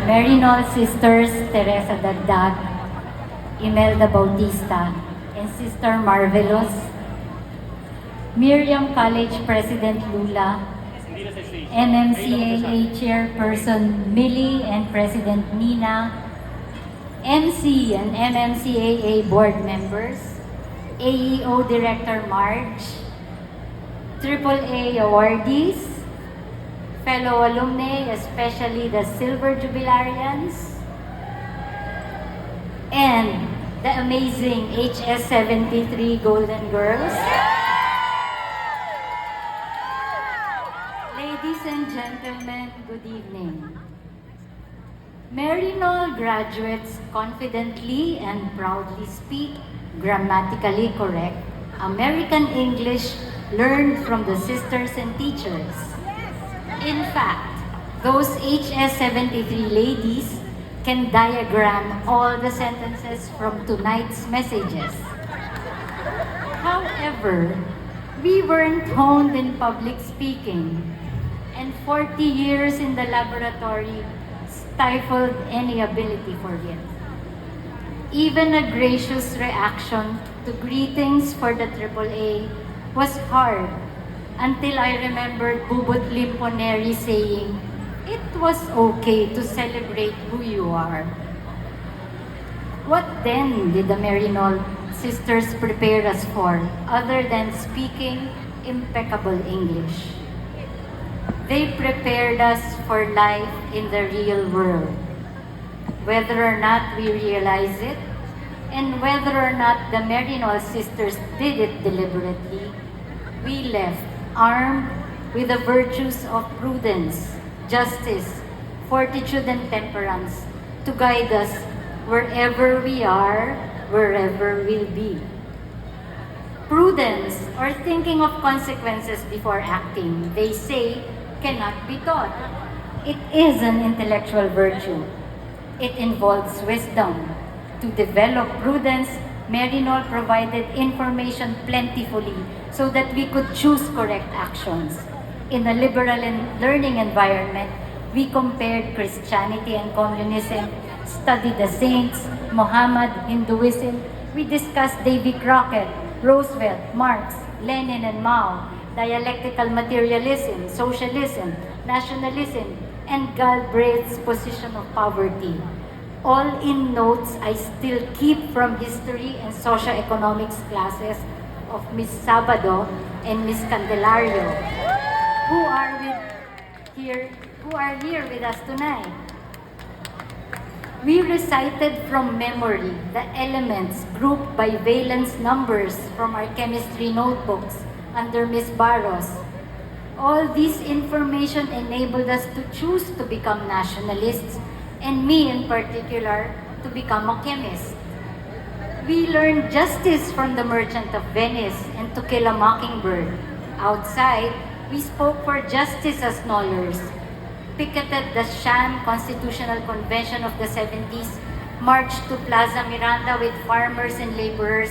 Maryknoll Sisters Teresa Dagdag, Imelda Bautista, and Sister Marvelous, Miriam College President Lula, MMCAA Chairperson Millie and President Nina, MC and MMCAA Board Members, AEO Director Marge, AAA awardees, fellow alumni, especially the Silver Jubilarians, and the amazing HS73 Golden Girls. Ladies and gentlemen, good evening. Maryknoll graduates confidently and proudly speak grammatically correct American English learned from the sisters and teachers. In fact, those HS73 ladies can diagram all the sentences from tonight's messages. However, we weren't honed in public speaking, and 40 years in the laboratory stifled any ability for it. Even a gracious reaction to greetings for the AAA was hard until I remembered Bubot Limponeri saying, "It was okay to celebrate who you are." What then did the Maryknoll sisters prepare us for other than speaking impeccable English? They prepared us for life in the real world. Whether or not we realize it, and whether or not the Maryknoll sisters did it deliberately, we left armed with the virtues of prudence, justice, fortitude, and temperance to guide us wherever we are, wherever we'll be. Prudence, or thinking of consequences before acting, they say, cannot be taught. It is an intellectual virtue. It involves wisdom. To develop prudence, Maryknoll provided information plentifully so that we could choose correct actions. In a liberal and learning environment, we compared Christianity and communism, studied the saints, Muhammad, Hinduism. We discussed Davy Crockett, Roosevelt, Marx, Lenin, and Mao, dialectical materialism, socialism, nationalism, and Galbraith's position of poverty. All in notes I still keep from history and socioeconomics classes of Miss Sabado and Miss Candelario, who are here with us tonight. We recited from memory the elements grouped by valence numbers from our chemistry notebooks under Miss Barros. All this information enabled us to choose to become nationalists, and me in particular, to become a chemist. We learned justice from the Merchant of Venice and To Kill a Mockingbird. Outside, we spoke for justice as Knollers, picketed the sham Constitutional Convention of the 70s, marched to Plaza Miranda with farmers and laborers,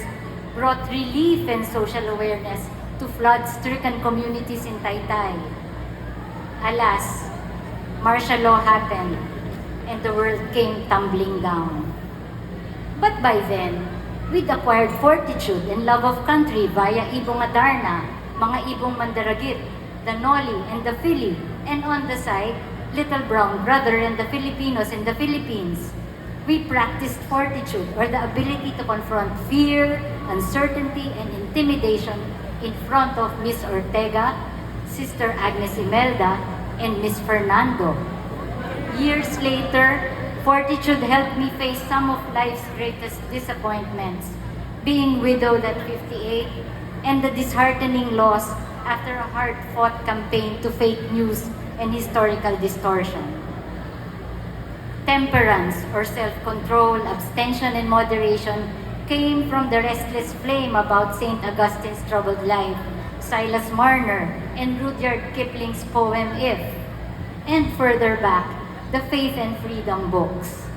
brought relief and social awareness to flood-stricken communities in Taytay. Alas, martial law happened, and the world came tumbling down. But by then, we'd acquired fortitude and love of country via Ibong Adarna, mga Ibong Mandaragit, the Noli and the Fili, and on the side, Little Brown Brother and the Filipinos in the Philippines. We practiced fortitude, or the ability to confront fear, uncertainty, and intimidation in front of Miss Ortega, Sister Agnes Imelda, and Miss Fernando. Years later, fortitude helped me face some of life's greatest disappointments, being widowed at 58, and the disheartening loss after a hard-fought campaign to fake news and historical distortion. Temperance, or self-control, abstention, and moderation came from the restless flame about St. Augustine's troubled life, Silas Marner, and Rudyard Kipling's poem If, and further back, the Faith and Freedom books.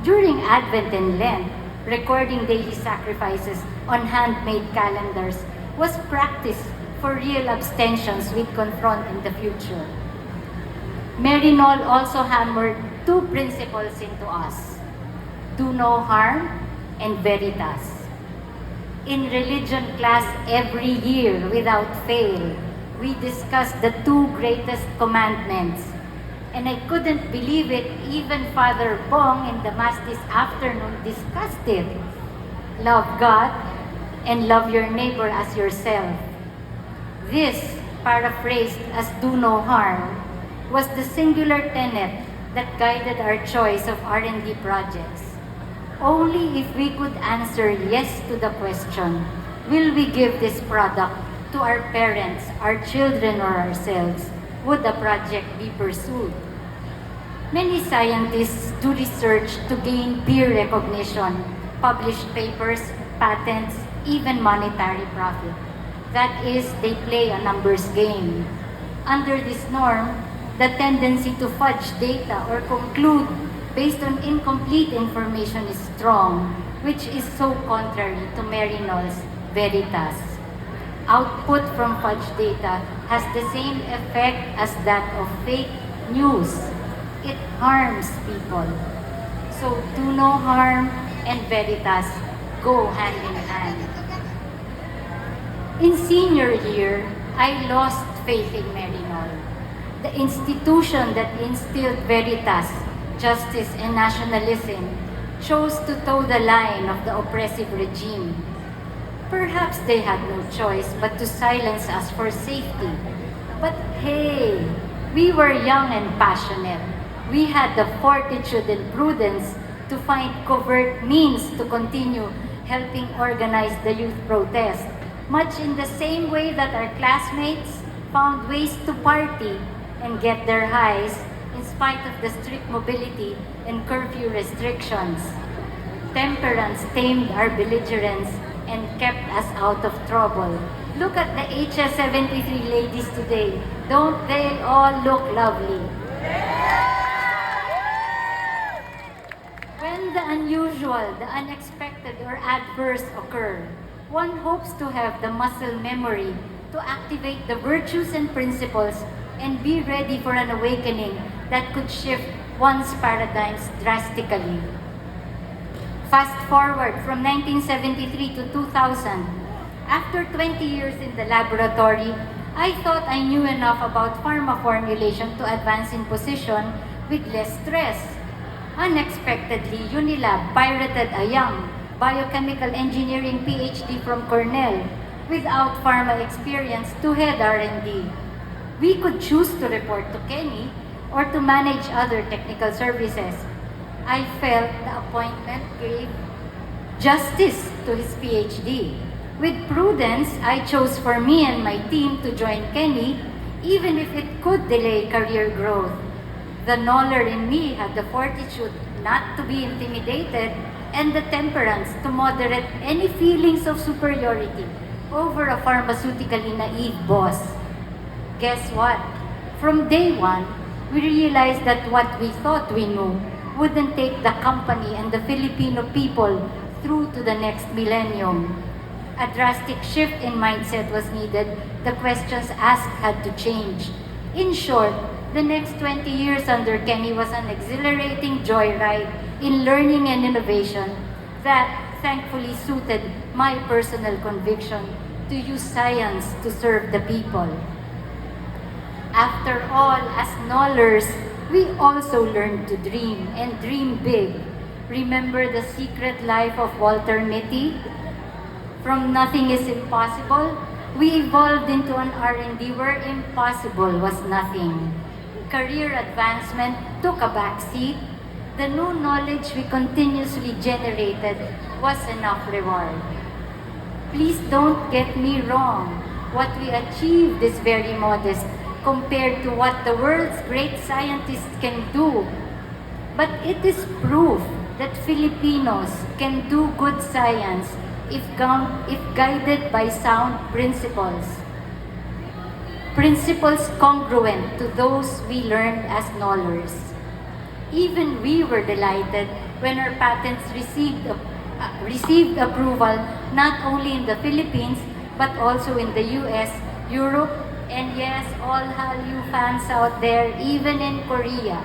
During Advent and Lent, recording daily sacrifices on handmade calendars was practiced for real abstentions we'd confront in the future. Maryknoll also hammered two principles into us: do no harm and veritas. In religion class every year without fail, we discussed the two greatest commandments. And I couldn't believe it, even Father Bong in the Mass this afternoon discussed it. Love God and love your neighbor as yourself. This, paraphrased as do no harm, was the singular tenet that guided our choice of R&D projects. Only if we could answer yes to the question, will we give this product to our parents, our children, or ourselves, would the project be pursued. Many scientists do research to gain peer recognition, publish papers, patents, even monetary profit. That is, they play a numbers game. Under this norm, the tendency to fudge data or conclude based on incomplete information is strong, which is so contrary to Maryknoll's veritas. Output from fudge data has the same effect as that of fake news. It harms people. So do no harm and veritas go hand in hand. In senior year, I lost faith in Maryknoll, the institution that instilled veritas, justice, and nationalism, chose to toe the line of the oppressive regime. Perhaps they had no choice but to silence us for safety. But hey, we were young and passionate. We had the fortitude and prudence to find covert means to continue helping organize the youth protest, much in the same way that our classmates found ways to party and get their highs in spite of the strict mobility and curfew restrictions. Temperance tamed our belligerence and kept us out of trouble. Look at the HS-73 ladies today. Don't they all look lovely? When the unusual, the unexpected, or adverse occur, one hopes to have the muscle memory to activate the virtues and principles and be ready for an awakening that could shift one's paradigms drastically. Fast forward from 1973 to 2000. After 20 years in the laboratory, I thought I knew enough about pharma formulation to advance in position with less stress. Unexpectedly, Unilab pirated a young biochemical engineering PhD from Cornell without pharma experience to head R&D. We could choose to report to Kenny or to manage other technical services. I felt the appointment gave justice to his PhD. With prudence, I chose for me and my team to join Kenny, even if it could delay career growth. The Knoller in me had the fortitude not to be intimidated and the temperance to moderate any feelings of superiority over a pharmaceutically naive boss. Guess what? From day one, we realized that what we thought we knew wouldn't take the company and the Filipino people through to the next millennium. A drastic shift in mindset was needed. The questions asked had to change. In short, the next 20 years under Kenny was an exhilarating joyride in learning and innovation that thankfully suited my personal conviction to use science to serve the people. After all, as Knollers, we also learned to dream and dream big. Remember the secret life of Walter Mitty? From nothing is impossible, we evolved into an R&D where impossible was nothing. Career advancement took a backseat. The new knowledge we continuously generated was enough reward. Please don't get me wrong. What we achieved is very modest compared to what the world's great scientists can do. But it is proof that Filipinos can do good science if guided by sound principles. Principles congruent to those we learned as Knollers. Even we were delighted when our patents received approval not only in the Philippines but also in the US, Europe, And yes, all Hallyu fans out there, even in Korea.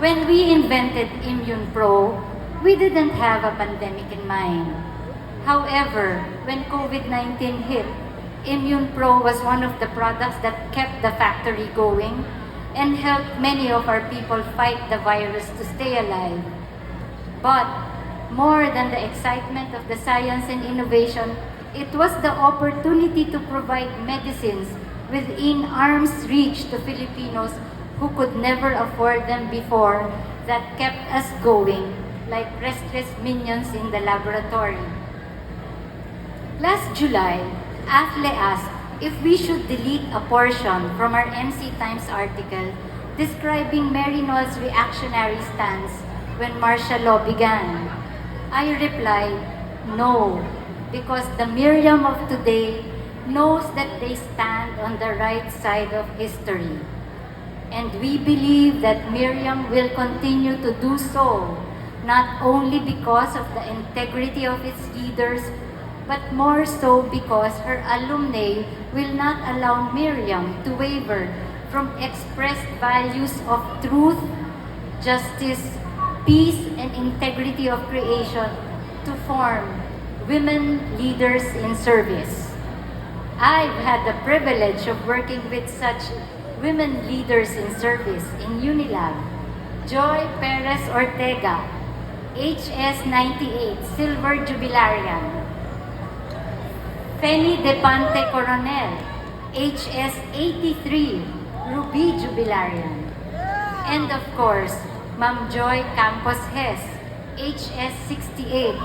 When we invented Immune Pro, we didn't have a pandemic in mind. However, when COVID-19 hit, Immune Pro was one of the products that kept the factory going and helped many of our people fight the virus to stay alive. But more than the excitement of the science and innovation, it was the opportunity to provide medicines within arm's reach to Filipinos who could never afford them before that kept us going like restless minions in the laboratory. Last July, AFLE asked if we should delete a portion from our MC Times article describing Maryknoll's reactionary stance when martial law began. I replied, no, because the Miriam of today knows that they stand on the right side of history. And we believe that Miriam will continue to do so, not only because of the integrity of its leaders, but more so because her alumni will not allow Miriam to waver from expressed values of truth, justice, peace, and integrity of creation to form women leaders in service. I've had the privilege of working with such women leaders in service in Unilab, Joy Perez Ortega, HS 98, Silver Jubilarian, Penny De Pante Coronel, HS 83, Ruby Jubilarian, and of course, Ma'am Joy Campos Hes, HS 68,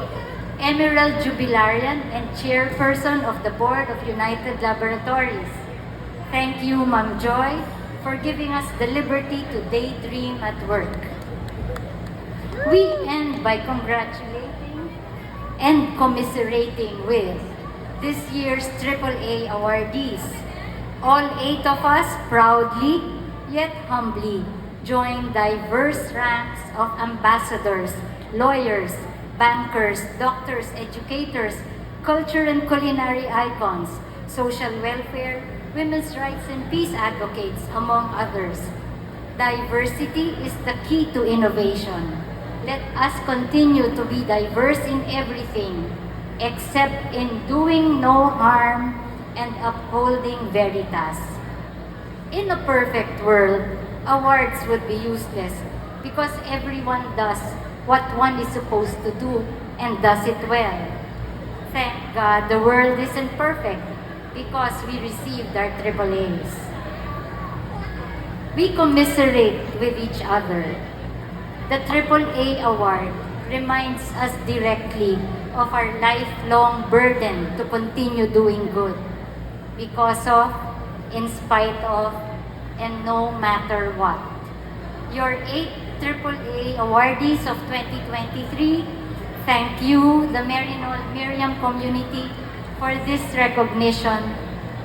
Emerald Jubilarian and Chairperson of the Board of United Laboratories. Thank you, Ma'am Joy, for giving us the liberty to daydream at work. We end by congratulating and commiserating with this year's AAA awardees. All 8 of us proudly, yet humbly, join diverse ranks of ambassadors, lawyers, bankers, doctors, educators, culture and culinary icons, social welfare, women's rights and peace advocates, among others. Diversity is the key to innovation. Let us continue to be diverse in everything, except in doing no harm and upholding veritas. In a perfect world, awards would be useless because everyone does what one is supposed to do and does it well. Thank God the world isn't perfect because we received our AAAs. We commiserate with each other. The AAA award reminds us directly of our lifelong burden to continue doing good because of, in spite of, and no matter what. Your 8 AAA awardees of 2023, thank you, the Maryknoll Miriam community, for this recognition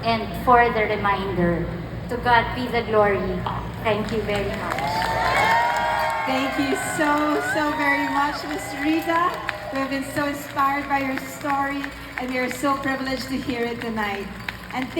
and for the reminder. To God be the glory. Thank you very much. Thank you so very much, Ms. Rita. We've been so inspired by your story, and we are so privileged to hear it tonight. And